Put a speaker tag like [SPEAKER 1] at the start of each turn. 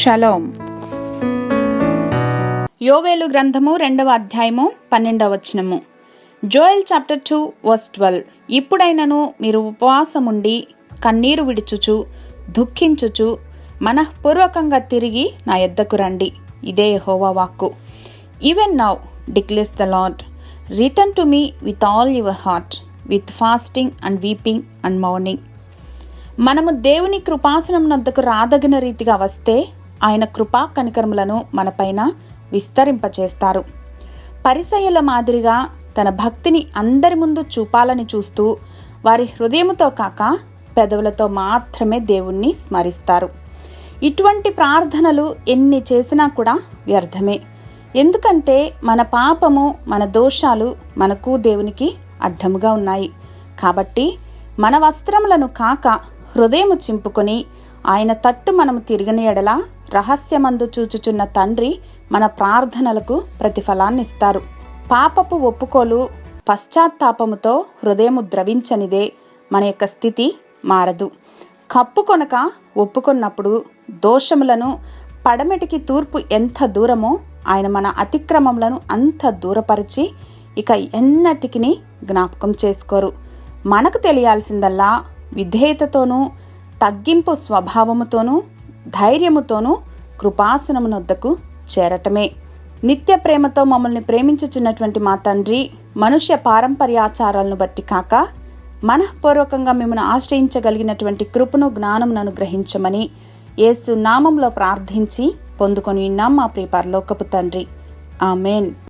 [SPEAKER 1] Shalom. యోవేలు గ్రంథము 2వ అధ్యాయము 12వ వచనము. Joel chapter 2 verse 12. ఇప్పుడైనను మీరు ఉపవాసముండి కన్నీరు విడుచుచు దుఃఖించుచు మనఃపూర్వకంగా తిరిగి నా యొద్దకు రండి. ఇదే యెహోవా వాక్కు. Even now declares the lord, return to me with all your heart, with fasting and weeping and mourning. మనము దేవుని కృపాసనం నొద్దకు రాదగిన రీతిగా వస్తే ఆయన కృపా కనికరములను మనపైన విస్తరింపచేస్తారు. పరిసయ్యుల మాదిరిగా తన భక్తిని అందరి ముందు చూపాలని చూస్తూ వారి హృదయముతో కాక పెదవులతో మాత్రమే దేవుణ్ణి స్మరిస్తారు. ఇటువంటి ప్రార్థనలు ఎన్ని చేసినా కూడా వ్యర్థమే. ఎందుకంటే మన పాపము, మన దోషాలు మనకు దేవునికి అడ్డముగా ఉన్నాయి. కాబట్టి మన వస్త్రములను కాక హృదయము చింపుకొని ఆయన తట్టు మనము తిరిగిన ఎడల రహస్యమందు చూచుచున్న తండ్రి మన ప్రార్థనలకు ప్రతిఫలాన్నిస్తారు. పాపపు ఒప్పుకోలు, పశ్చాత్తాపముతో హృదయము ద్రవించనిదే మన యొక్క స్థితి మారదు. కప్పుకొనక ఒప్పుకొన్నప్పుడు దోషములను పడమెటికి తూర్పు ఎంత దూరమో ఆయన మన అతిక్రమములను అంత దూరపరిచి ఇక ఎన్నటికి జ్ఞాపకం చేసుకోరు. మనకు తెలియాల్సిందల్లా విధేయతతోనూ తగ్గింపు స్వభావముతోనూ ధైర్యముతోనూ కృపాసనమునొద్దకు చేరటమే. నిత్య ప్రేమతో మమ్మల్ని ప్రేమించుచున్నటువంటి మా తండ్రి, మనుష్య పారంపర్యాచారాలను బట్టి కాక మనఃపూర్వకంగా మిమ్మల్ని ఆశ్రయించగలిగినటువంటి కృపను, జ్ఞానమును అనుగ్రహించమని యేసు నామములో ప్రార్థించి పొందుకొని ఉన్నాం మా ప్రియ పరలోకపు తండ్రి. ఆమేన్.